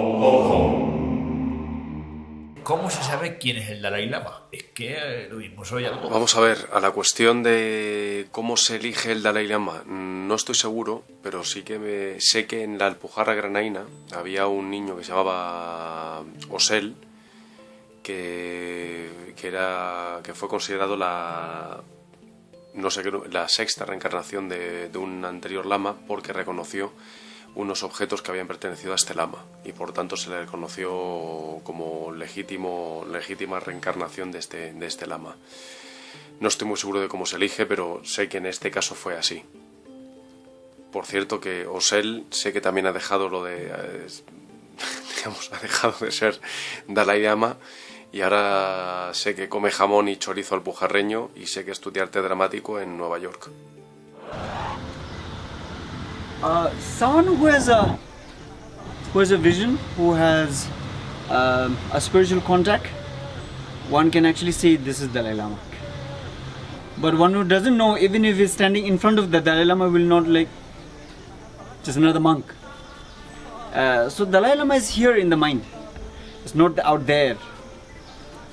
Tòfol. ¿Cómo se sabe quién es el Dalai Lama? Es que lo vimos hoy algo. Vamos a ver, a la cuestión de cómo se elige el Dalai Lama, no estoy seguro, pero sí que sé que en la Alpujarra granaína había un niño que se llamaba Osel, que fue considerado la sexta reencarnación de un anterior lama, porque reconoció unos objetos que habían pertenecido a este lama y por tanto se le reconoció como legítima reencarnación de este lama. No estoy muy seguro de cómo se elige, pero sé que en este caso fue así. Por cierto que Osel sé que también ha dejado ha dejado de ser Dalai Lama y ahora sé que come jamón y chorizo alpujarreño y sé que estudia arte dramático en Nueva York. Someone who has a vision, who has a spiritual contact, one can actually say this is Dalai Lama. But one who doesn't know, even if he's standing in front of the Dalai Lama, will not like just another monk. So Dalai Lama is here in the mind. It's not out there.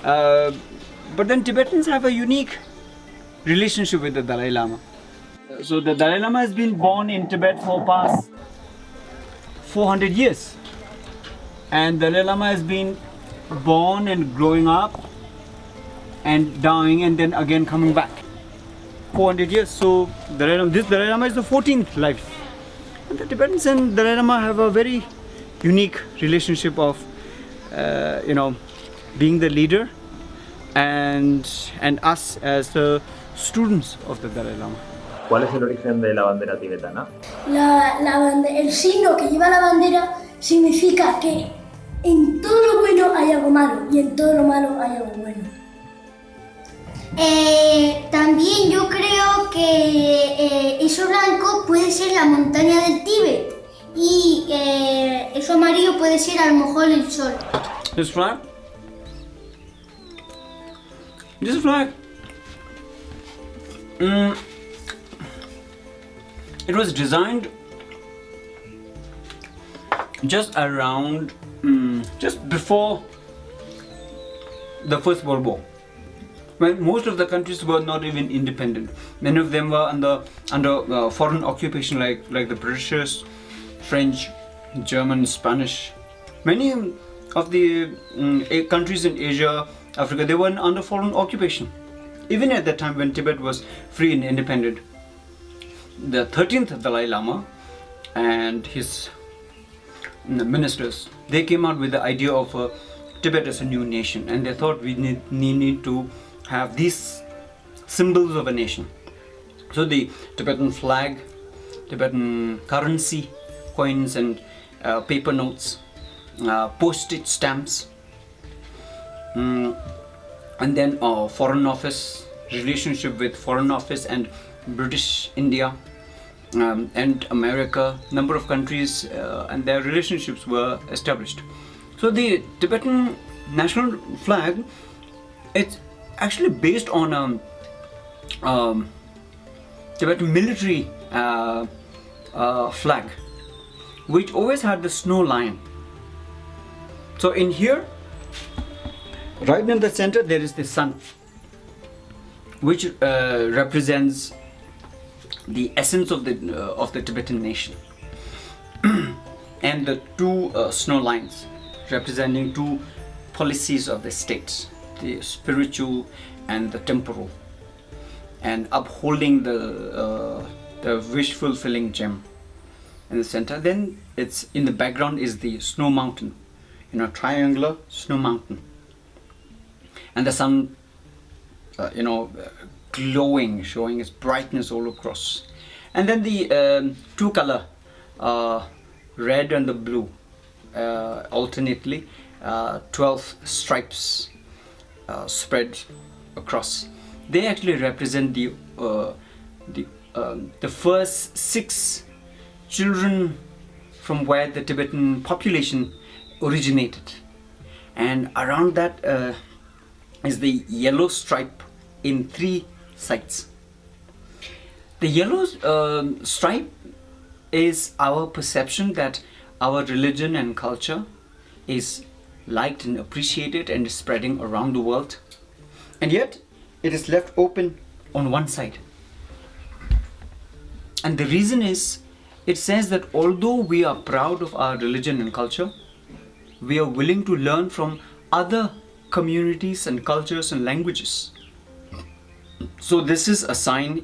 But then Tibetans have a unique relationship with the Dalai Lama. So the Dalai Lama has been born in Tibet for past 400 years. And Dalai Lama has been born and growing up and dying and then again coming back. 400 years. So this Dalai Lama is the 14th life. And the Tibetans and Dalai Lama have a very unique relationship of, being the leader and us as the students of the Dalai Lama. ¿Cuál es el origen de la bandera tibetana? El signo que lleva la bandera significa que en todo lo bueno hay algo malo y en todo lo malo hay algo bueno. También yo creo que eso blanco puede ser la montaña del Tíbet y eso amarillo puede ser a lo mejor el sol. This flag? This flag? It was designed just around, just before the First World War, when most of the countries were not even independent. Many of them were under foreign occupation, like the British, French, German, Spanish. Many of the countries in Asia, Africa, they were under foreign occupation. Even at that time when Tibet was free and independent. The 13th Dalai Lama and his ministers, they came out with the idea of Tibet as a new nation, and they thought we need to have these symbols of a nation. So the Tibetan flag, Tibetan currency, coins and paper notes, postage stamps, and then foreign office, relationship with foreign office and British India and America, number of countries and their relationships were established. So the Tibetan national flag, it's actually based on Tibetan military flag, which always had the snow lion. So in here, right in the center, there is the sun, which represents the essence of the Tibetan nation, and the two snow lines representing two policies of the states, the spiritual and the temporal, and upholding the wish-fulfilling gem in the center. Then it's in the background is the snow mountain, triangular snow mountain, and the sun, glowing, showing its brightness all across. And then the two color, red and the blue, alternately, 12 stripes spread across. They actually represent the first 6 children from where the Tibetan population originated. And around that is the yellow stripe in 3 sides. The yellow stripe is our perception that our religion and culture is liked and appreciated and is spreading around the world, and yet it is left open on one side. And the reason is, it says that although we are proud of our religion and culture, we are willing to learn from other communities and cultures and languages. So this is a sign,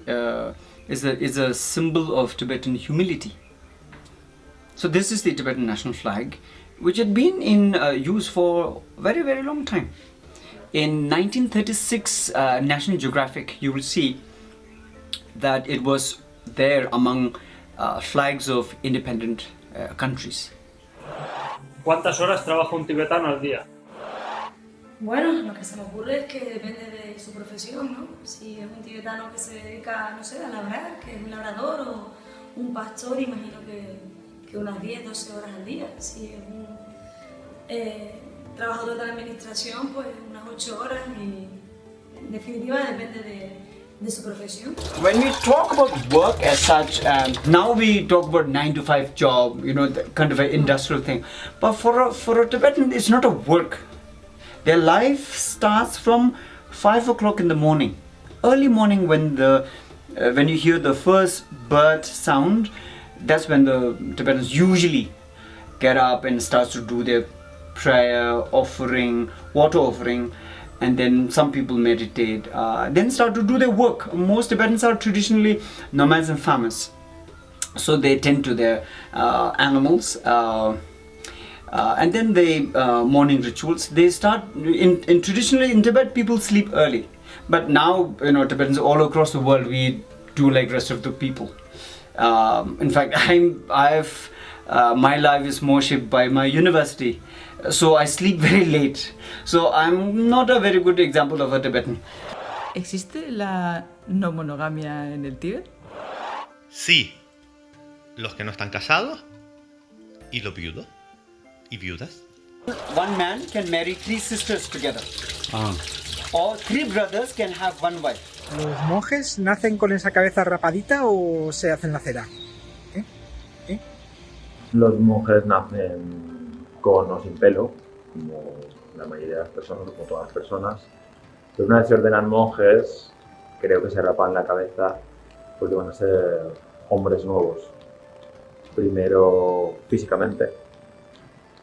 is a symbol of Tibetan humility. So this is the Tibetan national flag, which had been in use for a very, very long time. In 1936 National Geographic, you will see that it was there among flags of independent countries. ¿Cuántas horas trabaja un tibetano al día? Bueno, lo que se me ocurre es que depende de su profesión, ¿no? Si es un tibetano que se dedica, no sé, a labrar, que es un labrador o un pastor, imagino que unas 10, 12 horas al día. Si es un trabajador de la administración, pues unas 8 horas y en definitiva depende de su profesión. When we talk about work as such, now we talk about 9-to-5 job, the kind of an industrial thing. But for a Tibetan, it's not a work. Their life starts from 5 o'clock in the morning. Early morning when you hear the first bird sound, that's when the Tibetans usually get up and start to do their prayer, offering, water offering, and then some people meditate, then start to do their work. Most Tibetans are traditionally nomads and farmers. So they tend to their animals. And then the morning rituals, they start traditionally in Tibet people sleep early, but now Tibetans all across the world, we do like rest of the people. In fact, my life is more shaped by my university, so I sleep very late, so I'm not a very good example of a Tibetan. ¿Existe la no monogamia en el Tíbet? Sí, los que no están casados y los viudos y viudas. One man can marry 3 sisters together. Or 3 brothers can have 1 wife. ¿Los monjes nacen con esa cabeza rapadita o se hacen la cera? Los monjes nacen con o sin pelo, como la mayoría de las personas, como todas las personas. Pero una vez se ordenan monjes, creo que se rapan la cabeza porque van a ser hombres nuevos. Primero físicamente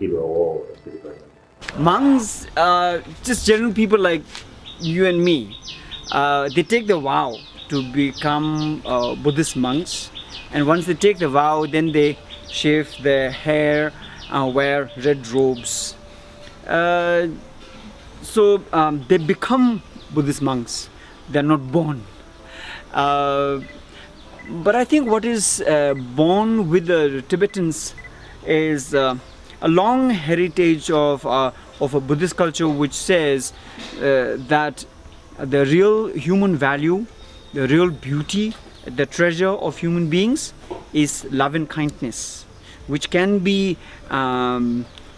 y luego espiritualmente. Monks, just general people like you and me, they take the vow to become Buddhist monks, and once they take the vow, then they shave their hair, wear red robes. So they become Buddhist monks. They're not born. But I think what is born with the Tibetans is a long heritage of a Buddhist culture, which says that the real human value, the real beauty, the treasure of human beings is love and kindness, which can be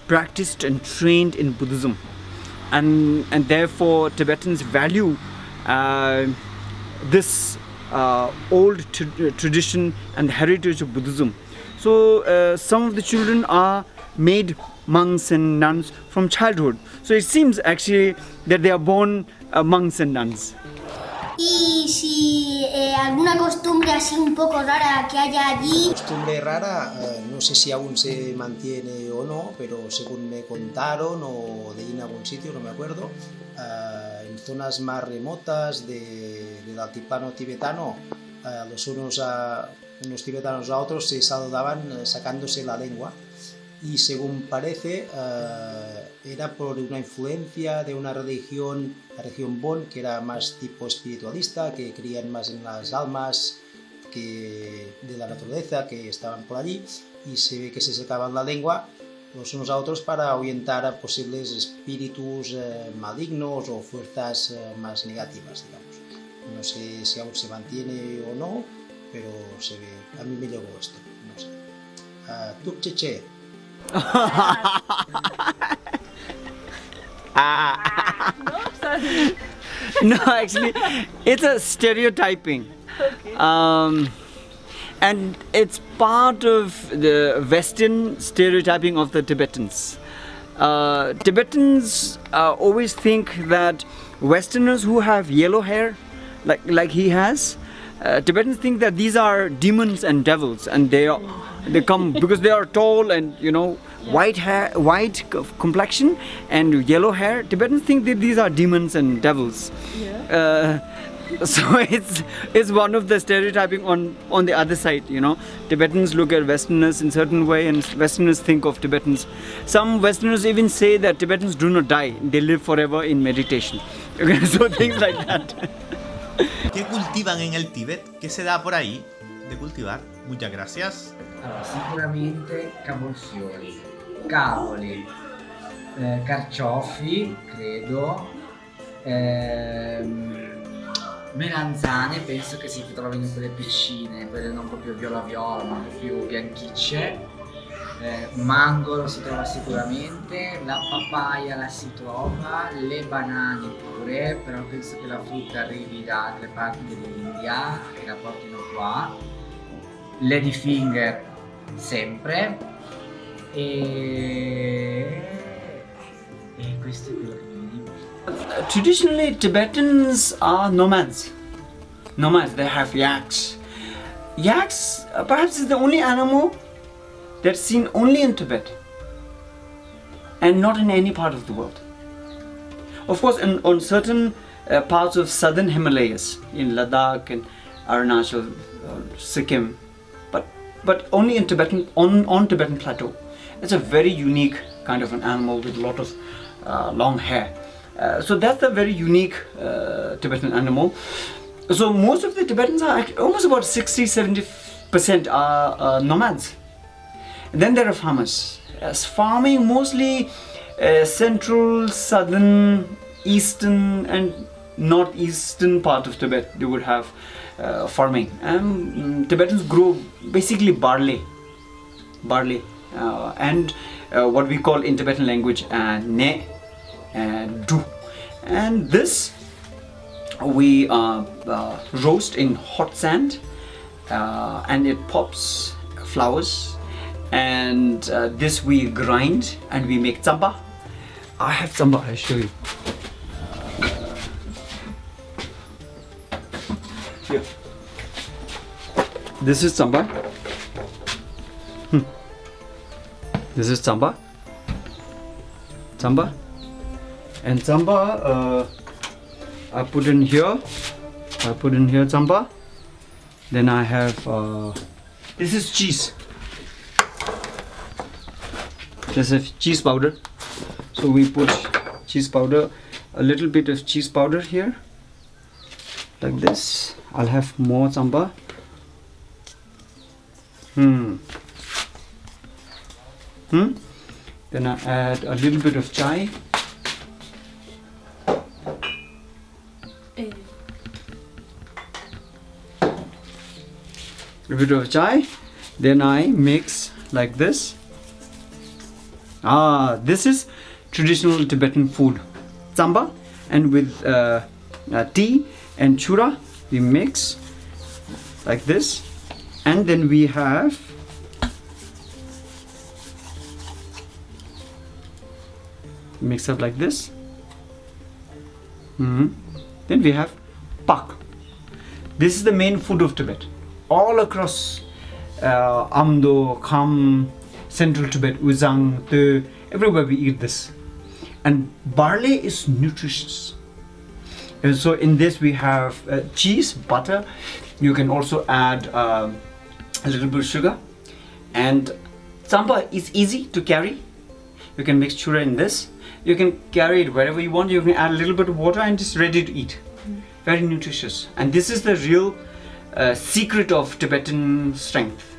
practiced and trained in Buddhism, and therefore Tibetans value this old tradition and heritage of Buddhism. So some of the children are made monks and nuns from childhood. So it seems actually that they are born monks and nuns. Y si alguna costumbre así un poco rara que haya allí. Costumbre rara, no sé si aún se mantiene o no, pero según me contaron o leí en algún sitio, no me acuerdo, en zonas más remotas del altiplano tibetano, unos tibetanos a otros se saludaban sacándose la lengua. Y según parece, era por una influencia de una religión, la religión Bon, que era más tipo espiritualista, que creían más en las almas que de la naturaleza que estaban por allí, y se ve que se sacaban la lengua los unos a otros para ahuyentar a posibles espíritus malignos o fuerzas más negativas, digamos. No sé si aún se mantiene o no, pero se ve, a mí me llegó esto, no sé. Tukcheche. No, actually, it's a stereotyping. Okay. And it's part of the Western stereotyping of the Tibetans. Tibetans always think that Westerners who have yellow hair, like he has, Tibetans think that these are demons and devils, and they come because they are tall and white hair, white complexion and yellow hair. Tibetans think that these are demons and devils. So it's one of the stereotyping on the other side. Tibetans look at Westerners in a certain way, and Westerners think of Tibetans. Some Westerners even say that Tibetans do not die; they live forever in meditation. So things like that. ¿Qué cultivan en el Tíbet? ¿Qué se da por ahí de cultivar? Muchas gracias. Allora, sicuramente cavolfiori, cavoli, carciofi, credo, melanzane, penso che si trovino quelle piccine, quelle non proprio viola-viola, ma più bianchicce. Mango lo si trova sicuramente, la papaya la si trova, le banane pure, però penso che la frutta arrivi da altre parti dell'India e la portino qua. Ladyfinger sempre, e questo è quello che mi viene. Traditionally, Tibetans are nomads. They have yaks. Yaks perhaps is the only animal that's seen only in Tibet and not in any part of the world. Of course, on certain parts of southern Himalayas, in Ladakh and Arunachal, Sikkim, but only in Tibetan, on Tibetan plateau. It's a very unique kind of an animal with a lot of long hair. So that's a very unique Tibetan animal. So most of the Tibetans are actually, almost about 60-70% are nomads. And then there are farmers. As farming mostly central, southern, eastern and northeastern part of Tibet they would have farming. Tibetans grow basically barley and what we call in Tibetan language ne and du. And this we roast in hot sand and it pops flowers. And this we grind and we make tsamba. I have tsamba, I'll show you. Here. This is tsamba. This is tsamba. And tsamba I put in here tsamba. Then I have this is cheese. This is cheese powder. So we put cheese powder, a little bit of cheese powder here, like this. I'll have more tsamba. Then I add a little bit of chai. A bit of chai. Then I mix like this. This is traditional Tibetan food, tsamba, and with tea and chura we mix like this, and then we have mix up like this. Then we have pak. This is the main food of Tibet. All across Amdo, Kham, Central Tibet, Uzang, everywhere we eat this. And barley is nutritious. And so in this we have cheese, butter. You can also add a little bit of sugar. And tsamba is easy to carry. You can mix chura in this. You can carry it wherever you want. You can add a little bit of water and it's ready to eat. Very nutritious. And this is the real secret of Tibetan strength.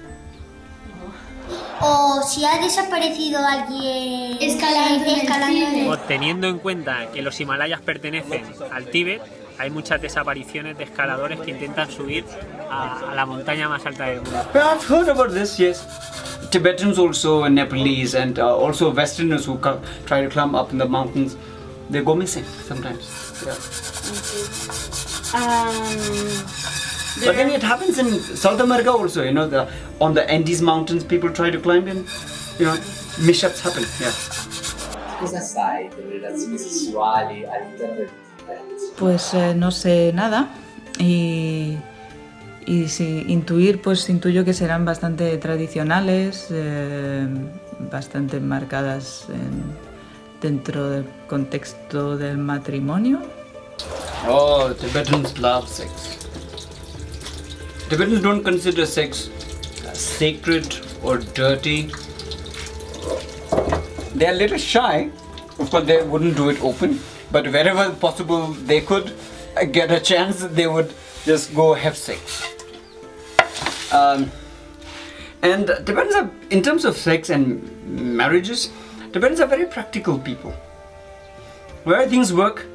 O si ha desaparecido alguien escalando. Teniendo en cuenta que los Himalayas pertenecen al Tíbet, hay muchas desapariciones de escaladores que intentan subir a la montaña más alta del mundo. Well, I've heard about this, yes. Tibetans also, and Nepalese, and also Westerners who try to climb up in the mountains, they go missing sometimes. Yeah. But then it happens in South America also, on the Andes mountains, people try to climb and, mishaps happen, yeah. cosa sai delle relazioni sessuali all'interno del Tibet? Pues no sé nada y si intuir, pues intuyo que serán bastante tradicionales, bastante marcadas dentro del contexto del matrimonio. Oh, Tibetans love sex. Tibetans don't consider sex sacred or dirty. They are a little shy. Of course, they wouldn't do it open, but wherever possible they could get a chance, they would just go have sex. And Tibetans are, in terms of sex and marriages, Tibetans are very practical people. Where things work,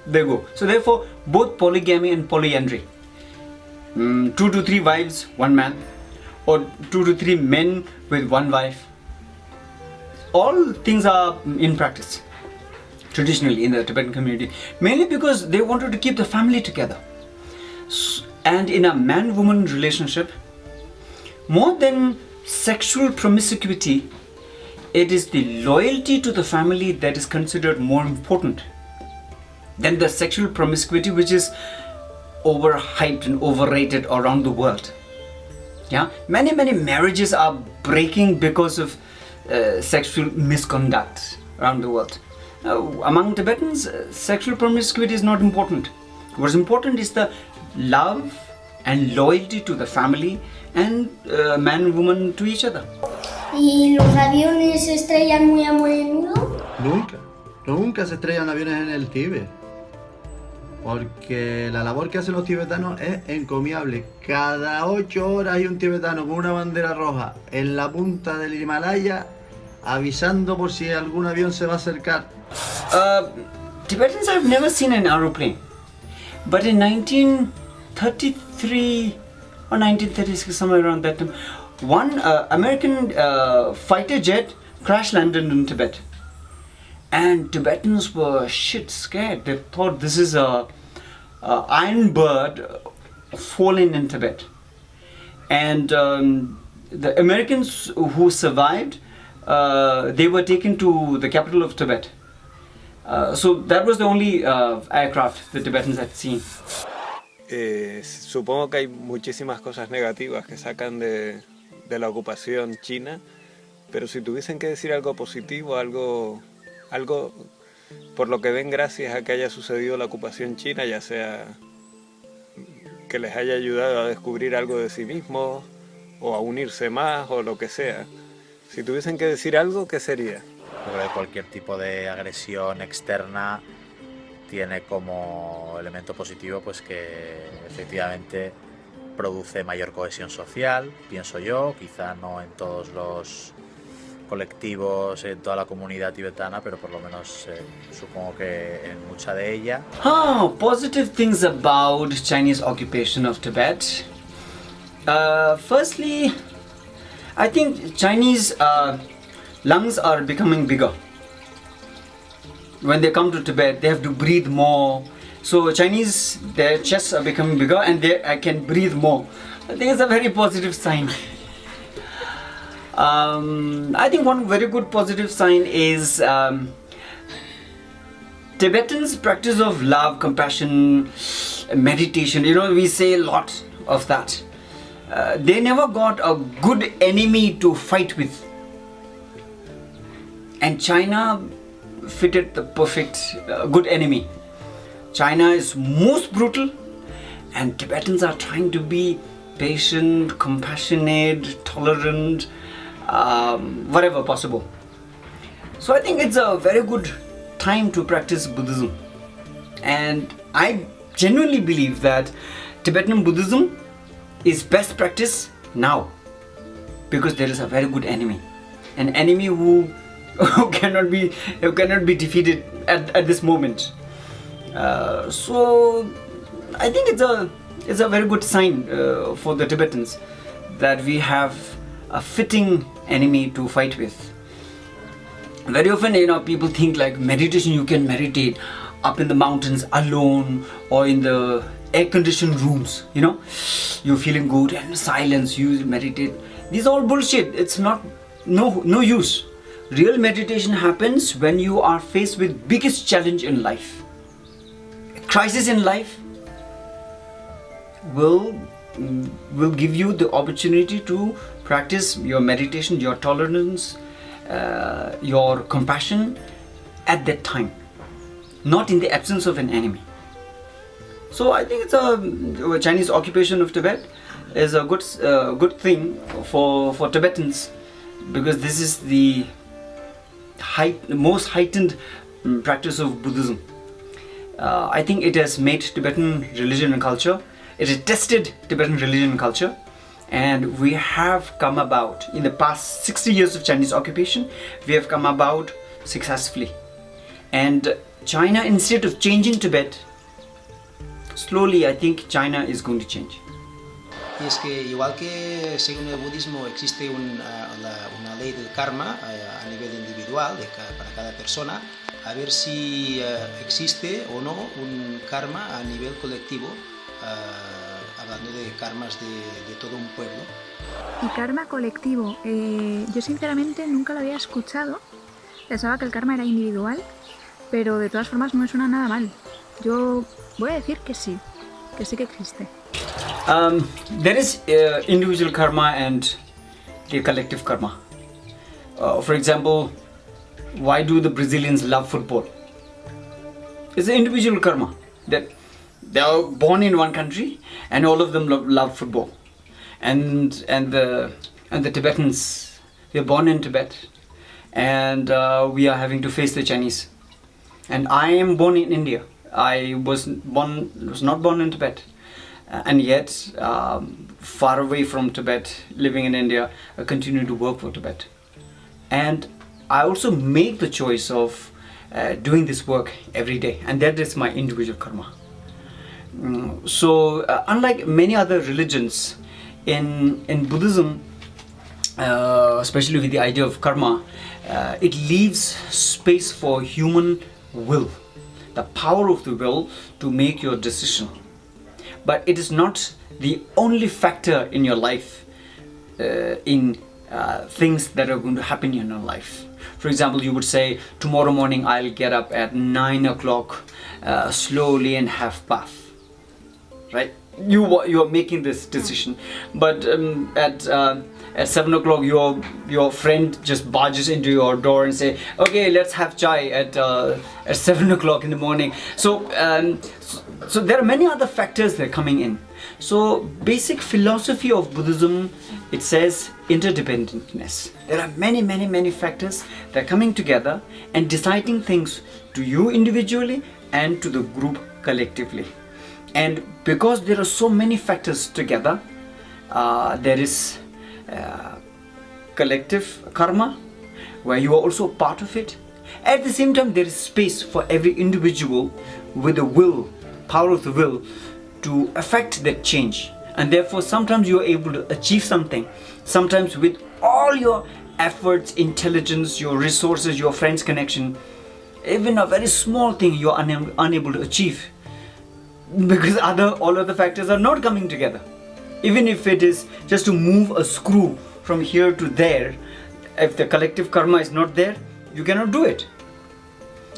they go. So therefore, both polygamy and polyandry, 2 to 3 wives, 1 man, or 2 to 3 men with 1 wife, all things are in practice traditionally in the Tibetan community, mainly because they wanted to keep the family together. And in a man-woman relationship, more than sexual promiscuity, it is the loyalty to the family that is considered more important than the sexual promiscuity, which is overhyped and overrated around the world. Yeah, many marriages are breaking because of sexual misconduct around the world. Among Tibetans, sexual promiscuity is not important. What's important is the love and loyalty to the family and man and woman to each other. ¿Y los aviones se estrellan muy a menudo? Nunca se estrellan aviones en el Tíbet. Porque la labor que hacen los tibetanos es encomiable. Cada 8 horas hay un tibetano con una bandera roja en la punta del Himalaya avisando por si algún avión se va a acercar. Tibetans have never seen an aeroplane. But in 1933 or 1936, somewhere around that time, one American fighter jet crash landed in Tibet. And Tibetans were shit scared. They thought this is a iron bird fallen in Tibet. And the Americans who survived, they were taken to the capital of Tibet. So that was the only aircraft the Tibetans had seen. Supongo que hay muchísimas cosas negativas que sacan de la ocupación china, pero si tuviesen que decir algo positivo, algo por lo que den gracias a que haya sucedido la ocupación china, ya sea que les haya ayudado a descubrir algo de sí mismos o a unirse más o lo que sea. Si tuviesen que decir algo, ¿qué sería? Yo creo que cualquier tipo de agresión externa tiene como elemento positivo pues que efectivamente produce mayor cohesión social, pienso yo, quizá no en todos los colectivos, en toda la comunidad tibetana, pero por lo menos supongo que en mucha de ella. Positive things about Chinese occupation of Tibet. Firstly, I think Chinese lungs are becoming bigger. When they come to Tibet, they have to breathe more. So Chinese, their chests are becoming bigger and they can breathe more. I think it's a very positive sign. I think one very good positive sign is Tibetans' practice of love, compassion, meditation. You know, we say a lot of that. They never got a good enemy to fight with. And China fitted the perfect good enemy. China is most brutal and Tibetans are trying to be patient, compassionate, tolerant, whatever possible. So I think it's a very good time to practice Buddhism. And I genuinely believe that Tibetan Buddhism is best practice now because there is a very good enemy. An enemy who cannot be defeated at this moment. So I think it's a very good sign for the Tibetans that we have a fitting enemy to fight with. Very often, people think like meditation, you can meditate up in the mountains alone or in the air-conditioned rooms, you're feeling good and silence, you meditate. These are all bullshit. It's not no use. Real meditation happens when you are faced with biggest challenge in life. A crisis in life will give you the opportunity to practice your meditation, your tolerance, your compassion at that time, not in the absence of an enemy. So I think it's a Chinese occupation of Tibet is a good thing for Tibetans, because this is the most heightened practice of Buddhism. I think it has made Tibetan religion and culture. It has tested Tibetan religion and culture, and we have come about in the past 60 years of Chinese occupation. We have come about successfully, and China, instead of changing Tibet, slowly I think China is going to change. Y es que igual que según el budismo existe una ley del karma a nivel individual para cada persona, a ver si existe o no un karma a nivel colectivo, hablando de karmas de todo un pueblo. Y karma colectivo, yo sinceramente nunca lo había escuchado, pensaba que el karma era individual, pero de todas formas no me suena nada mal. Yo voy a decir que sí que existe. There is individual karma and the collective karma. For example, why do the Brazilians love football? It's an individual karma that they are born in one country and all of them love football. And the Tibetans, they're born in Tibet, and we are having to face the Chinese. And I am born in India. I was not born in Tibet. And yet, far away from Tibet, living in India, I continue to work for Tibet. And I also make the choice of doing this work every day, and that is my individual karma. So, unlike many other religions, in Buddhism, especially with the idea of karma, it leaves space for human will, the power of the will to make your decision. But it is not the only factor in your life, in things that are going to happen in your life. For example, you would say, tomorrow morning I'll get up at 9 o'clock slowly and have bath. Right? You are making this decision. But at 7 o'clock your friend just barges into your door and say, okay, let's have chai at 7 o'clock in the morning. So there are many other factors that are coming in. So basic philosophy of Buddhism, it says interdependentness. There are many factors that are coming together and deciding things to you individually and to the group collectively. And because there are so many factors together, there is collective karma, where you are also part of it. At the same time, there is space for every individual with the will, power of the will, to affect that change. And therefore, sometimes you are able to achieve something. Sometimes with all your efforts, intelligence, your resources, your friends' connection, even a very small thing you are unable to achieve, because all other factors are not coming together. Even if it is just to move a screw from here to there, if the collective karma is not there, you cannot do it.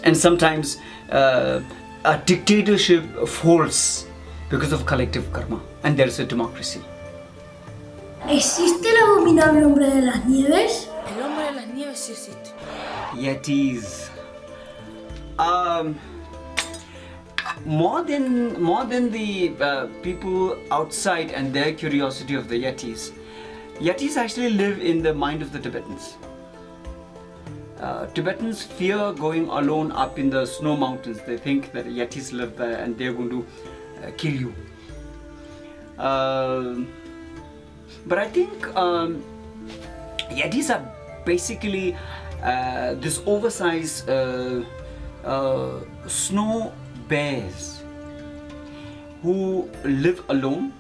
And sometimes a dictatorship falls because of collective karma, and there is a democracy. ¿Existe el abominable hombre de las nieves? El hombre de las nieves sí existe. Yetis. More than the people outside and their curiosity of the Yetis, Yetis actually live in the mind of the Tibetans. Tibetans fear going alone up in the snow mountains. They think that Yetis live there and they're going to kill you. But I think Yetis are basically this oversized snow bears who live alone,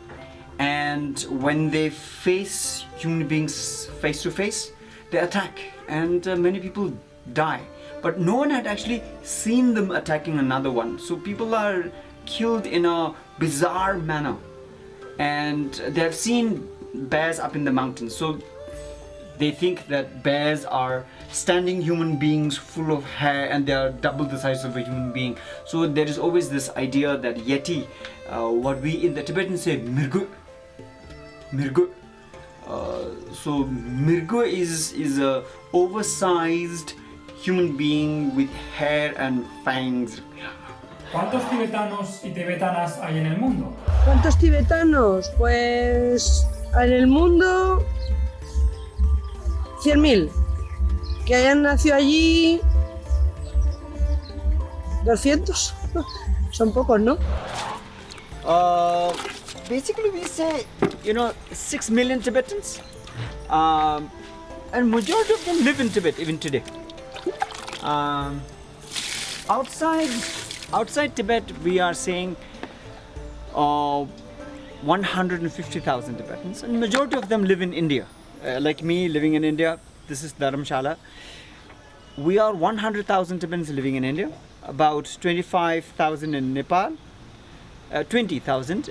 and when they face human beings face to face, they attack, and many people die. But no one had actually seen them attacking another one. So people are killed in a bizarre manner, and they have seen bears up in the mountains. So they think that bears are standing human beings full of hair and they are double the size of a human being. So there is always this idea that Yeti, what we in the Tibetan say mirgu. So mirgu is a oversized human being with hair and fangs. ¿Cuántos tibetanos y tibetanas hay en el mundo? ¿Cuántos tibetanos? Pues en el mundo 100.000. Que hayan nacido allí 200. Son pocos, ¿no? Basically we say, 6 million Tibetans. And majority of them live in Tibet even today. Outside Tibet, we are saying 150,000 Tibetans, and majority of them live in India. Like me, living in India, this is Dharamsala. We are 100,000 Tibetans living in India, about 25,000 in Nepal, 20,000,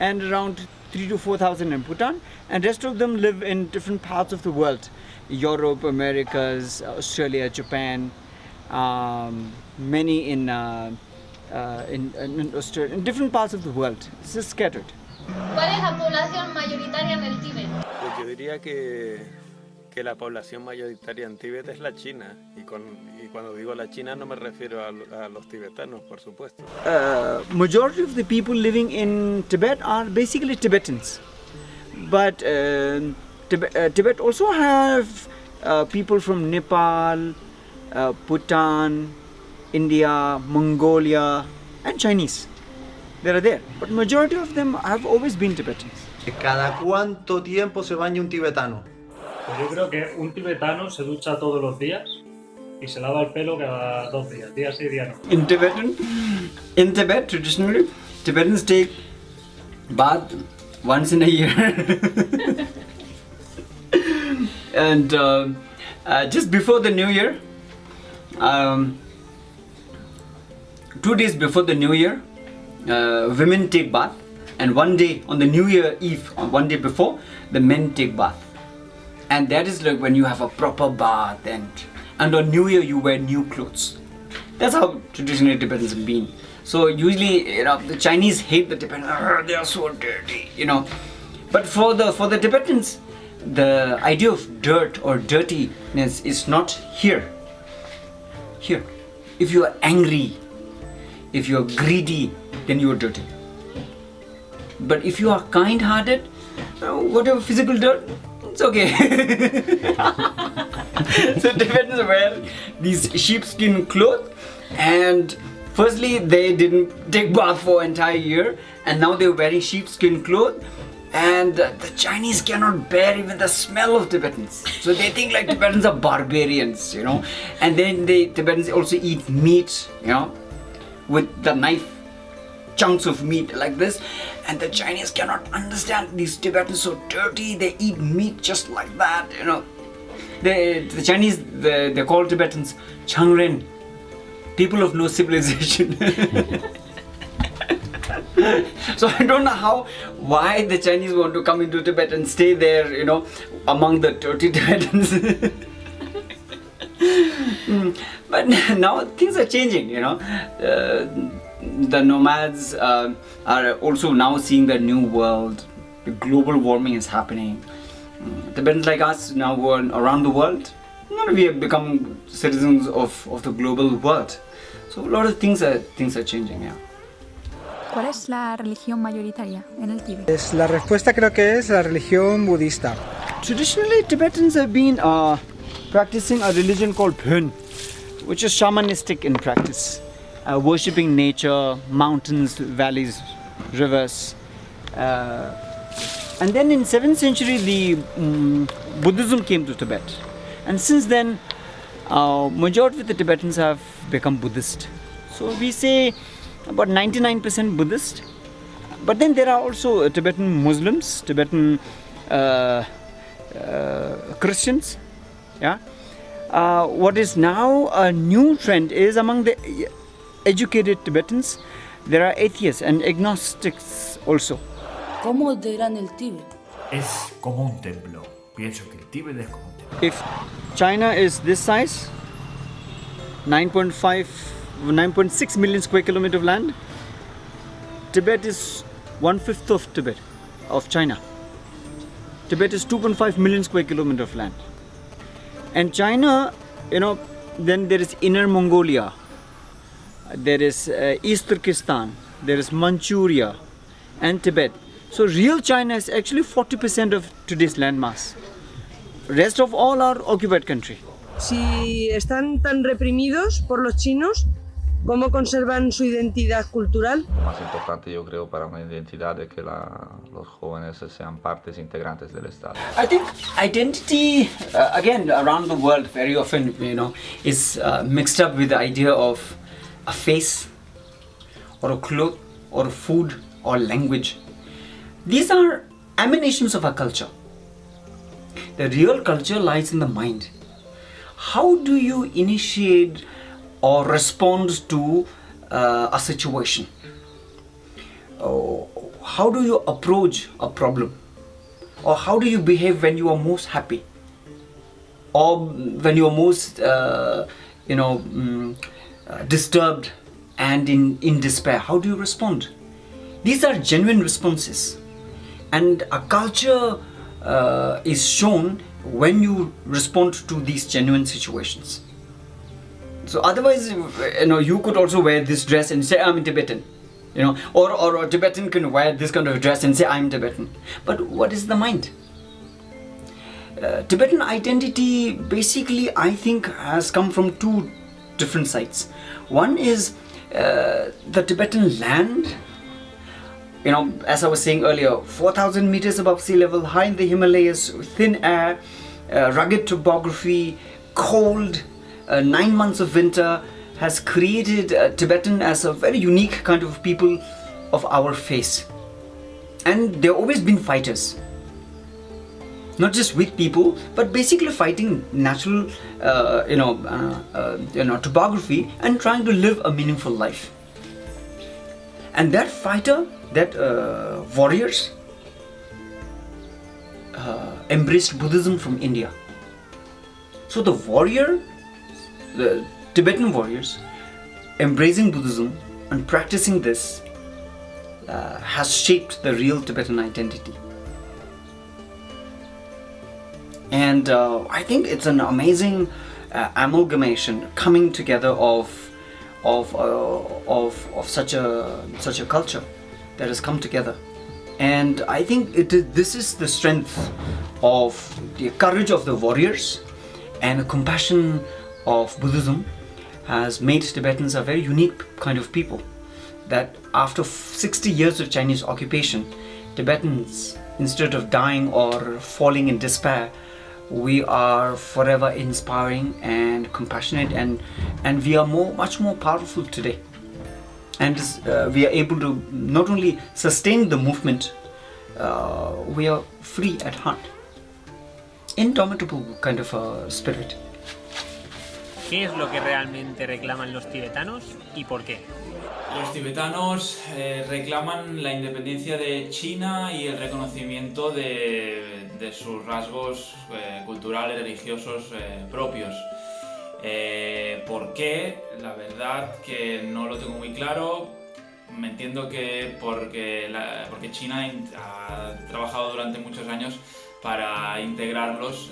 and around 3,000 to 4,000 in Bhutan, and rest of them live in different parts of the world. Europe, Americas, Australia, Japan, many in Australia, in different parts of the world. It's just scattered. ¿Cuál es la población mayoritaria en el Tíbet? Pues yo diría que la población mayoritaria en Tíbet es la china, y cuando digo la china no me refiero a los tibetanos, por supuesto. Majority of the people living in Tibet are basically Tibetans, but Tibet also have people from Nepal, Bhutan, India, Mongolia, and Chinese. They are there, but majority of them have always been Tibetans. ¿Cada cuánto tiempo se baña un tibetano? Pues yo creo que un tibetano se ducha todos los días y se lava el pelo cada 2 días, día sí, día no. In Tibet, traditionally, Tibetans take bath once in a year. And just before the New Year, 2 days before the New Year, women take bath, and one day on the New Year Eve, one day before, the men take bath. And that is like when you have a proper bath, and on New Year you wear new clothes. That's how traditionally Tibetans have been. So usually, the Chinese hate the Tibetans. They are so dirty, But for the Tibetans, the idea of dirt or dirtiness is not here. Here, if you are angry, if you are greedy, then you are dirty. But if you are kind-hearted, whatever physical dirt, it's okay. So Tibetans wear these sheepskin clothes, and firstly they didn't take bath for an entire year, and now they're wearing sheepskin clothes, and the Chinese cannot bear even the smell of Tibetans. So they think like Tibetans are barbarians, And then Tibetans also eat meat, with the knife, chunks of meat like this, and the Chinese cannot understand these Tibetans so dirty. They eat meat just like that, The Chinese, they call Tibetans Changren, people of no civilization. So I don't know why the Chinese want to come into Tibet and stay there, among the dirty Tibetans. But now things are changing, The nomads are also now seeing the new world. The global warming is happening. Tibetans like us now go around the world. We have become citizens of the global world. So a lot of things are changing, yeah. ¿Cuál es la religión mayoritaria en el Tíbet? La respuesta creo que es la religión budista. Traditionally, Tibetans have been practicing a religion called Phön, which is shamanistic in practice, worshipping nature, mountains, valleys, rivers. And then in 7th century, the Buddhism came to Tibet. And since then, majority of the Tibetans have become Buddhist. So we say about 99% Buddhist. But then there are also Tibetan Muslims, Tibetan Christians. Yeah. What is now a new trend is among the educated Tibetans, there are atheists and agnostics also. ¿Cómo verán el Tíbet? Es como un templo. Pienso que el Tíbet es como un templo. If China is this size, 9.6 million square kilometer of land, Tibet is 1/5 of Tibet, of China. Tibet is 2.5 million square kilometer of land. And China, then there is Inner Mongolia, there is East Turkestan, there is Manchuria and Tibet. So real China is actually 40% of today's landmass. Rest of all are occupied country. Si están tan reprimidos por los chinos, ¿cómo conservan su identidad cultural? Lo más importante, yo creo, para una identidad es que los jóvenes sean partes integrantes del Estado. I think identity, again, around the world very often, is mixed up with the idea of a face, or a cloth, or food, or language. These are emanations of our culture. The real culture lies in the mind. How do you initiate or respond to a situation? How do you approach a problem? Or how do you behave when you are most happy? Or when you are most, disturbed and in despair? How do you respond? These are genuine responses. And a culture is shown when you respond to these genuine situations. So otherwise, you could also wear this dress and say, I'm Tibetan. Or a Tibetan can wear this kind of dress and say, I'm Tibetan. But what is the mind? Tibetan identity basically, I think, has come from two different sides. One is the Tibetan land. As I was saying earlier, 4,000 meters above sea level, high in the Himalayas, thin air, rugged topography, cold, 9 months of winter has created Tibetan as a very unique kind of people of our face. And they've always been fighters. Not just with people, but basically fighting natural, topography and trying to live a meaningful life. And that fighter, that warriors, embraced Buddhism from India. So the Tibetan warriors, embracing Buddhism and practicing this has shaped the real Tibetan identity. And I think it's an amazing amalgamation, coming together of such a culture that has come together. And I think this is the strength of the courage of the warriors and the compassion of Buddhism has made Tibetans a very unique kind of people. That after 60 years of Chinese occupation, Tibetans, instead of dying or falling in despair, we are forever inspiring and compassionate, and we are much more powerful today. And we are able to not only sustain the movement, we are free at heart. Indomitable kind of a spirit. ¿Qué es lo que realmente reclaman los tibetanos y por qué? Los tibetanos reclaman la independencia de China y el reconocimiento de sus rasgos culturales, religiosos propios. ¿Por qué? La verdad que no lo tengo muy claro. Me entiendo que porque China ha trabajado durante muchos años para integrarlos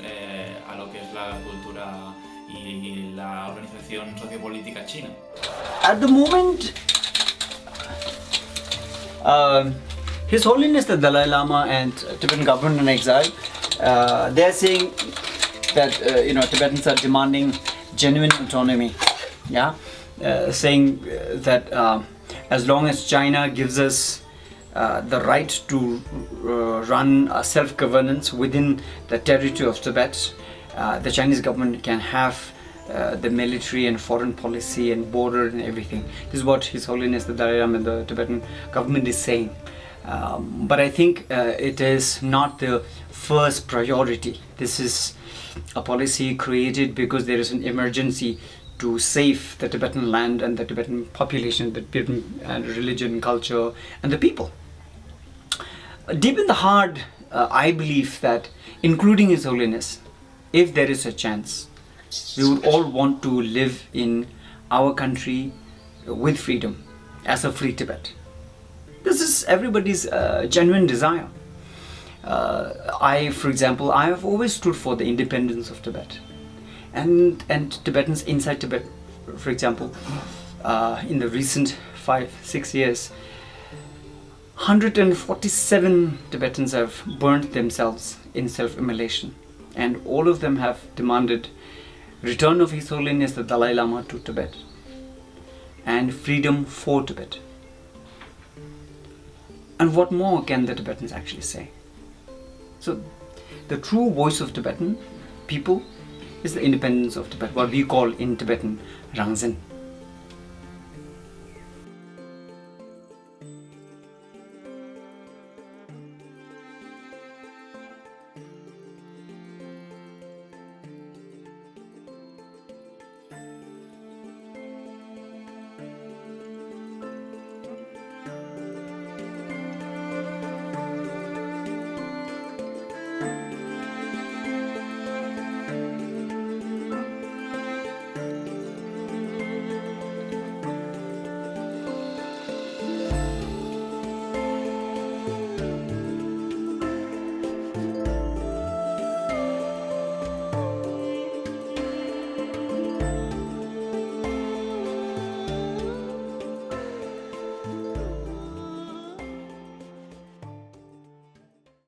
a lo que es la cultura y la organización sociopolítica china. At the moment, His Holiness the Dalai Lama and Tibetan government in exile, they're saying that Tibetans are demanding genuine autonomy. Yeah, saying that as long as China gives us the right to run a self-governance within the territory of Tibet, the Chinese government can have the military and foreign policy and border and everything. This is what His Holiness the Dalai Lama and the Tibetan government is saying. But I think it is not the first priority. This is a policy created because there is an emergency to save the Tibetan land and the Tibetan population, the Tibetan religion, culture, and the people. Deep in the heart, I believe that including His Holiness if there is a chance, we would all want to live in our country with freedom, as a free Tibet. This is everybody's genuine desire. For example, I have always stood for the independence of Tibet, and Tibetans inside Tibet, for example, in the recent 5-6 years, 147 Tibetans have burnt themselves in self-immolation, and all of them have demanded return of His Holiness the Dalai Lama to Tibet and freedom for Tibet. And what more can the Tibetans actually say? So the true voice of Tibetan people is the independence of Tibet, what we call in Tibetan Rangzen.